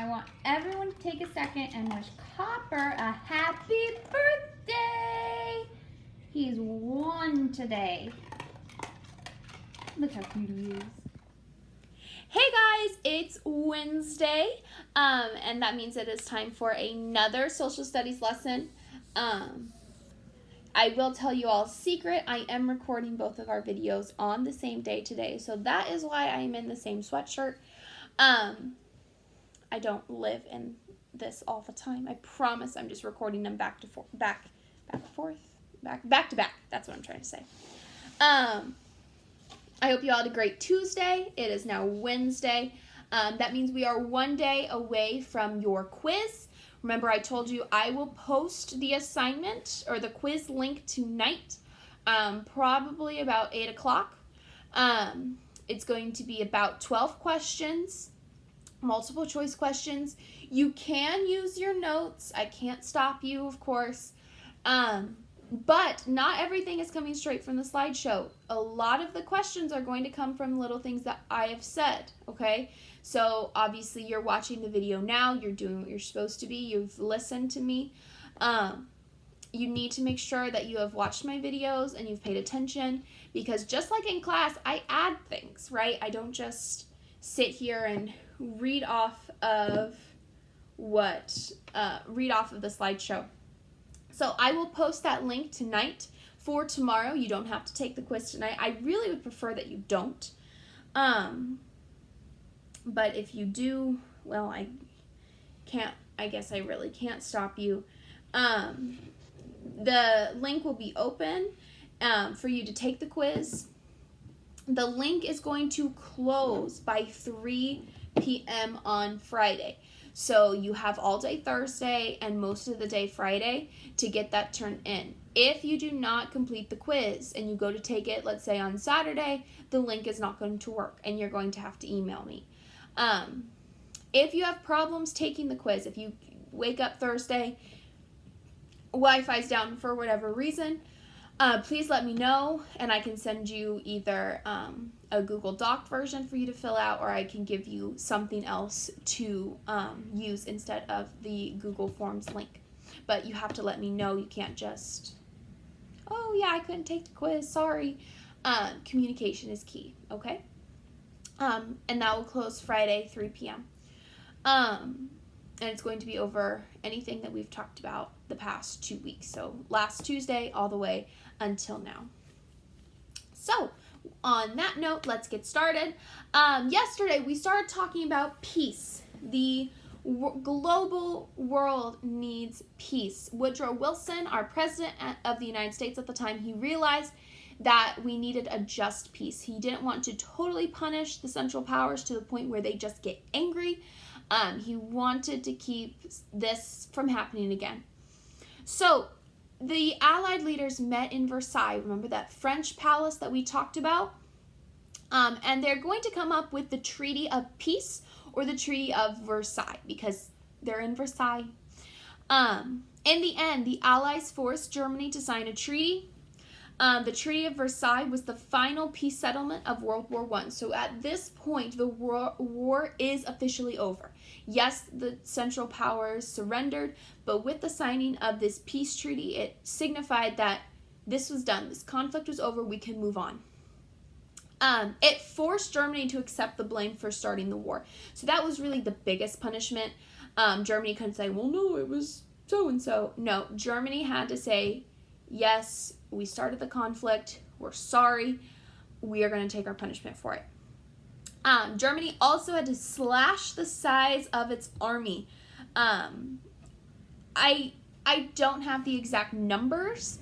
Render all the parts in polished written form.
I want everyone to take a second and wish Copper a happy birthday. He's 1 today. Look how cute he is. Hey guys, it's Wednesday, and that means it is time for another social studies lesson. I will tell you all a secret. I am recording both of our videos on the same day today, so that is why I am in the same sweatshirt. I don't live in this all the time. I promise. I'm just recording them back to back to back. That's what I'm trying to say. I hope you all had a great Tuesday. It is now Wednesday. That means we are 1 day away from your quiz. Remember, I told you I will post the assignment or the quiz link tonight, probably about 8 o'clock. It's going to be about 12 questions, multiple choice questions. You can use your notes. I can't stop you, of course. But not everything is coming straight from the slideshow. A lot of the questions are going to come from little things that I have said, okay? So obviously you're watching the video now. You're doing what you're supposed to be. You've listened to me. You need to make sure that you have watched my videos and you've paid attention, because just like in class, I add things, right? I don't just sit here and read off of the slideshow. So I will post that link tonight for tomorrow. You don't have to take the quiz tonight. I really would prefer that you don't. But if you do, well, I guess I really can't stop you. The link will be open for you to take the quiz. The link is going to close by 3 p.m. on Friday. So you have all day Thursday and most of the day Friday to get that turned in. If you do not complete the quiz and you go to take it, let's say on Saturday, the link is not going to work and you're going to have to email me. If you have problems taking the quiz, if you wake up Thursday, Wi-Fi's down for whatever reason, please let me know and I can send you either a Google Doc version for you to fill out, or I can give you something else to use instead of the Google Forms link. But you have to let me know. You can't just, oh yeah, I couldn't take the quiz, sorry. Communication is key, okay? And that will close Friday, 3 p.m. And it's going to be over anything that we've talked about the past 2 weeks. So last Tuesday all the way until now. So on that note, let's get started. Yesterday we started talking about peace. The global world needs peace. Woodrow Wilson, our president of the United States at the time, he realized that we needed a just peace. He didn't want to totally punish the Central Powers to the point where they just get angry. He wanted to keep this from happening again. So the Allied leaders met in Versailles. Remember that French palace that we talked about? And they're going to come up with the Treaty of Peace or the Treaty of Versailles because they're in Versailles. In the end, the Allies forced Germany to sign a treaty. The Treaty of Versailles was the final peace settlement of World War I. So at this point, the war is officially over. Yes, the Central Powers surrendered, but with the signing of this peace treaty, it signified that this was done. This conflict was over. We can move on. It forced Germany to accept the blame for starting the war. So that was really the biggest punishment. Germany couldn't say, well, no, it was so-and-so. No, Germany had to say, yes, we started the conflict. We're sorry. We are going to take our punishment for it. Germany also had to slash the size of its army. I don't have the exact numbers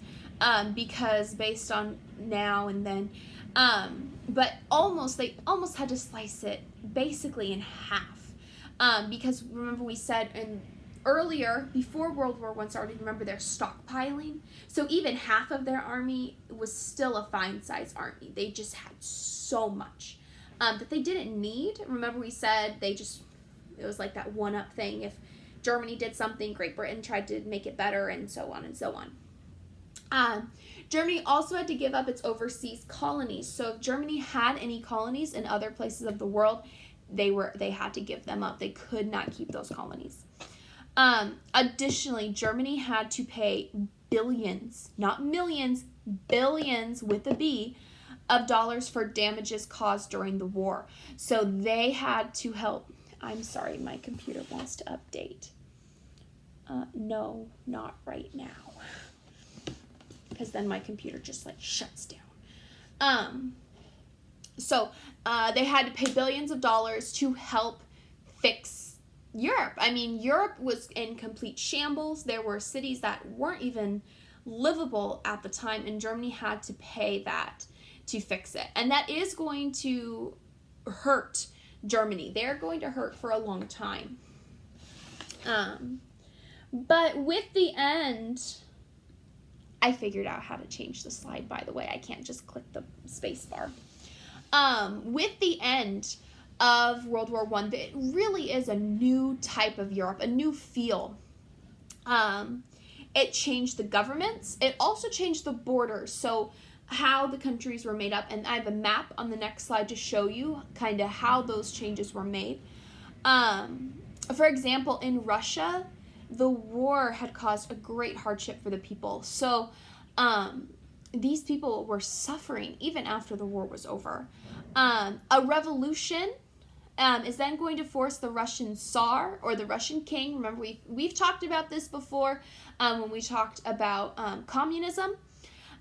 because based on now and then, but they almost had to slice it basically in half. Because remember we said earlier, before World War I started, remember they're stockpiling. So even half of their army was still a fine-sized army. They just had so much that they didn't need. Remember we said it was like that one-up thing. If Germany did something, Great Britain tried to make it better, and so on and so on. Germany also had to give up its overseas colonies. So if Germany had any colonies in other places of the world, they had to give them up. They could not keep those colonies. Additionally, Germany had to pay billions, not millions, billions with a B, of dollars for damages caused during the war. So they had to help. I'm sorry, my computer wants to update. No, not right now. Because then my computer just like shuts down. So they had to pay billions of dollars to help fix Europe. I mean, Europe was in complete shambles. There were cities that weren't even livable at the time, and Germany had to pay that to fix it. And that is going to hurt Germany. They're going to hurt for a long time. But with the end, I figured out how to change the slide, by the way. I can't just click the space bar. With the end of World War I, it really is a new type of Europe, a new feel. It changed the governments. It also changed the borders, so how the countries were made up. And I have a map on the next slide to show you kind of how those changes were made. For example, in Russia, the war had caused a great hardship for the people. So these people were suffering even after the war was over. A revolution is then going to force the Russian Tsar or the Russian king. Remember, we've talked about this before when we talked about communism.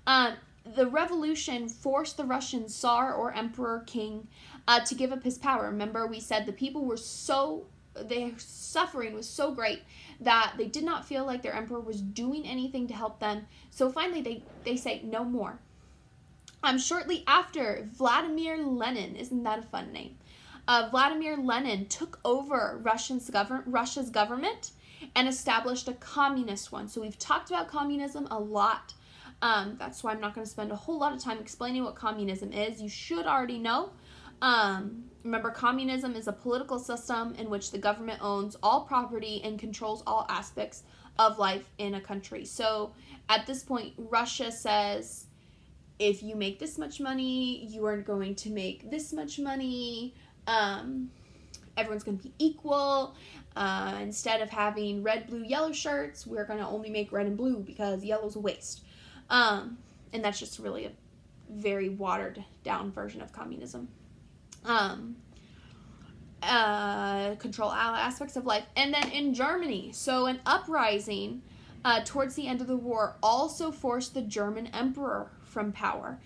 The revolution forced the Russian Tsar or emperor king to give up his power. Remember, we said the people were their suffering was so great that they did not feel like their emperor was doing anything to help them. So finally they say no more. Shortly after, Vladimir Lenin, isn't that a fun name? Vladimir Lenin took over Russia's government and established a communist one. So we've talked about communism a lot. That's why I'm not going to spend a whole lot of time explaining what communism is. You should already know. Remember, communism is a political system in which the government owns all property and controls all aspects of life in a country. So at this point, Russia says, if you make this much money, you are going to make this much money. Everyone's going to be equal. Instead of having red, blue, yellow shirts, we're going to only make red and blue because yellow's a waste. And that's just really a very watered down version of communism. Control all aspects of life. And then in Germany, so an uprising towards the end of the war also forced the German emperor from power.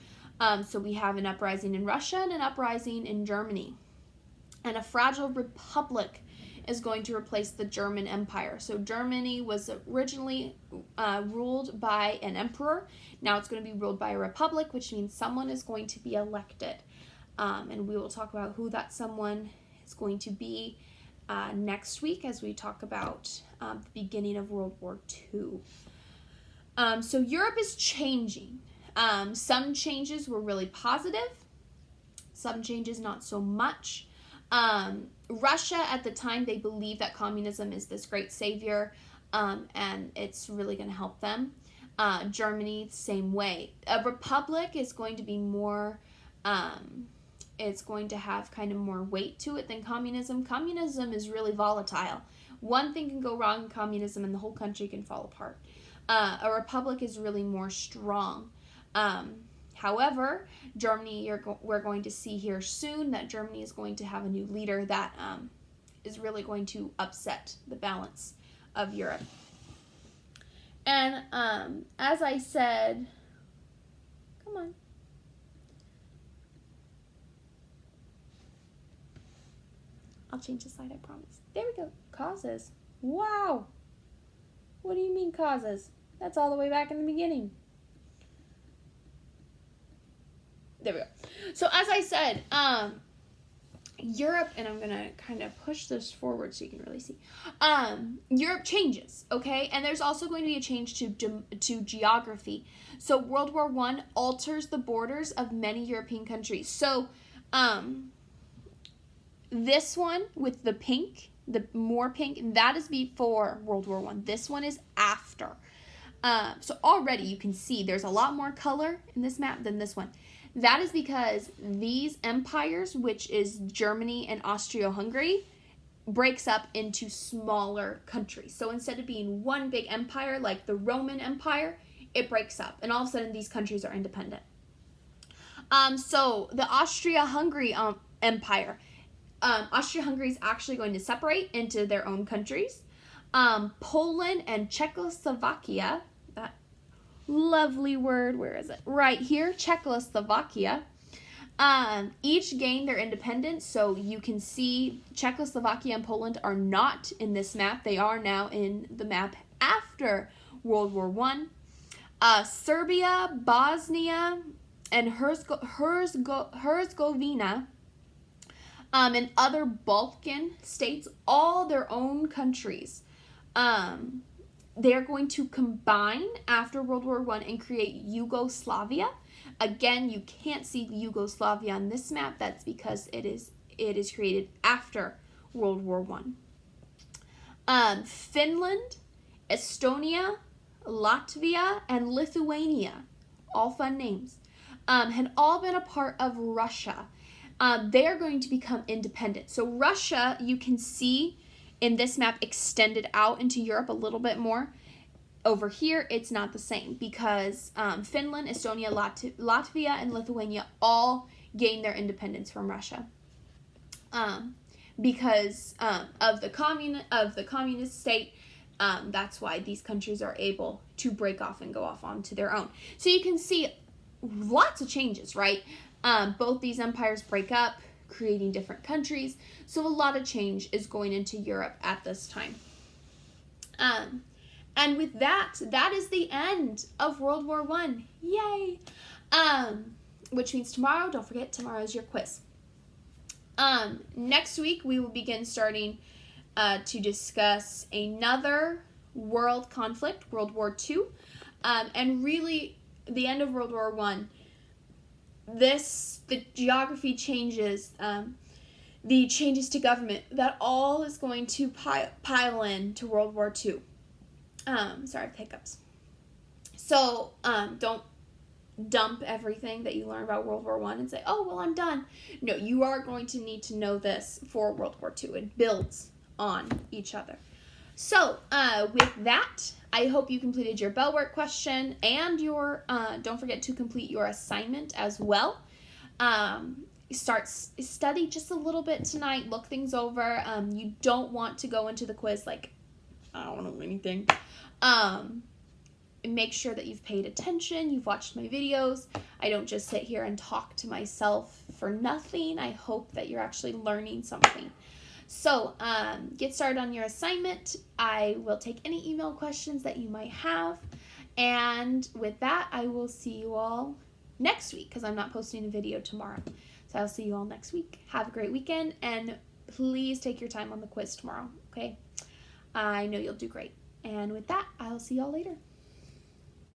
So we have an uprising in Russia and an uprising in Germany. And a fragile republic is going to replace the German Empire. So Germany was originally ruled by an emperor. Now it's going to be ruled by a republic, which means someone is going to be elected. And we will talk about who that someone is going to be next week as we talk about the beginning of World War II. So Europe is changing. Some changes were really positive. Some changes not so much. Russia at the time, they believe that communism is this great savior, and it's really going to help them. Germany, same way. A republic is going to be more, it's going to have kind of more weight to it than communism. Communism is really volatile. One thing can go wrong in communism and the whole country can fall apart. A republic is really more strong. However, Germany, we're going to see here soon that Germany is going to have a new leader that is really going to upset the balance of Europe. And as I said, come on. I'll change the slide, I promise. There we go. Causes. Wow. What do you mean causes? That's all the way back in the beginning. There we go. So as I said, Europe, and I'm going to kind of push this forward so you can really see. Europe changes, okay? And there's also going to be a change to geography. So World War I alters the borders of many European countries. So this one with the pink, the more pink, that is before World War I. This one is after. So already you can see there's a lot more color in this map than this one. That is because these empires, which is Germany and Austria-Hungary, breaks up into smaller countries. So instead of being one big empire like the Roman Empire, it breaks up. And all of a sudden, these countries are independent. So the Austria-Hungary Empire, Austria-Hungary is actually going to separate into their own countries. Poland and Czechoslovakia, that lovely word, where is it? Right here, Czechoslovakia. Each gained their independence, so you can see Czechoslovakia and Poland are not in this map. They are now in the map after World War I. Serbia, Bosnia, and Herzegovina, and other Balkan states, all their own countries. They're going to combine after World War I and create Yugoslavia. Again, you can't see Yugoslavia on this map. That's because it is created after World War I. Finland, Estonia, Latvia, and Lithuania, all fun names, had all been a part of Russia. They're going to become independent. So Russia, you can see in this map, extended out into Europe a little bit more. Over here, it's not the same because Finland, Estonia, Latvia, and Lithuania all gained their independence from Russia because of the communist state. That's why these countries are able to break off and go off onto their own. So you can see lots of changes, right? Both these empires break up, creating different countries. So a lot of change is going into Europe at this time. And with that is the end of World War I. Yay! Which means tomorrow, don't forget, tomorrow is your quiz. Next week, we will begin starting to discuss another world conflict, World War II. And really, the end of World War I, the geography changes, the changes to government, that all is going to pile in to World War II. Sorry, I have hiccups. So, don't dump everything that you learn about World War I and say, oh, well, I'm done. No, you are going to need to know this for World War II. It builds on each other. So, with that, I hope you completed your bell work question and your, don't forget to complete your assignment as well. Study just a little bit tonight, look things over. You don't want to go into the quiz like, I don't know anything. Make sure that you've paid attention, you've watched my videos. I don't just sit here and talk to myself for nothing. I hope that you're actually learning something. So, get started on your assignment. I will take any email questions that you might have. And with that, I will see you all next week because I'm not posting a video tomorrow. So I'll see you all next week. Have a great weekend, and please take your time on the quiz tomorrow, okay? I know you'll do great. And with that, I'll see you all later.